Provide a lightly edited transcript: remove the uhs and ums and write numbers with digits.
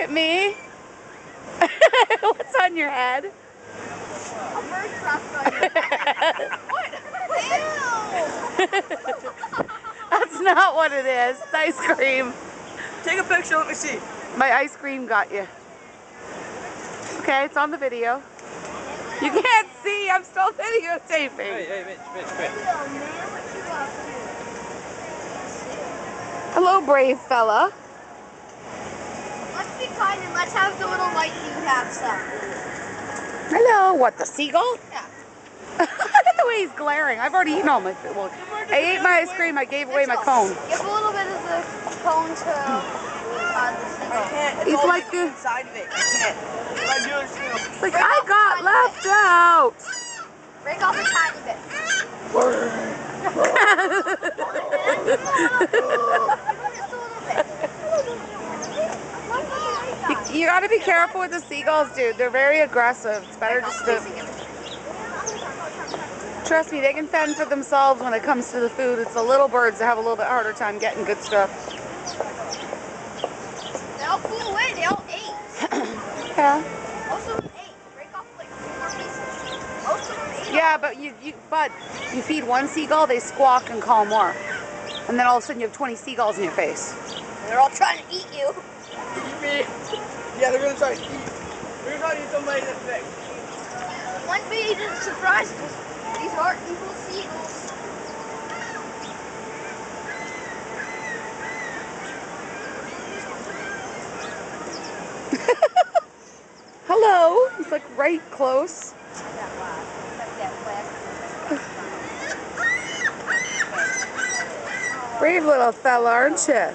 at me? What's on your head? A bird dropped on your head. What? Ew! That's not what it is. It's ice cream. Take a picture, let me see. My ice cream got you. Okay, it's on the video. You can't see, I'm still videotaping. Hey, Mitch. Hello, brave fella. Let's be kind and let's have the little white dude have some. Hello, what, the seagull? Yeah. Look at the way he's glaring. I've already eaten all my food. Well, I ate my ice cream, I gave away my cone. Give a little bit of the cone to the seagull. I can't. It's He's all like the... inside of it. I can't. I do it, It's like, I got left out. Break off a tiny bit. You gotta be careful with the seagulls, dude. They're very aggressive. It's better just to... Trust me, they can fend for themselves when it comes to the food. It's the little birds that have a little bit harder time getting good stuff. They all flew away. They all ate. Yeah. Most of them ate. Break off like 2 more pieces. Most of them ate. Yeah, but you feed one seagull, they squawk and call more. And then all of a sudden you have 20 seagulls in your face. They're all trying to eat you. Eat me. Yeah, they're gonna try to eat. They're gonna try to eat somebody that's big. One bee didn't surprise us. These aren't evil seagulls. Hello. He's like right close. Brave little fella, aren't you?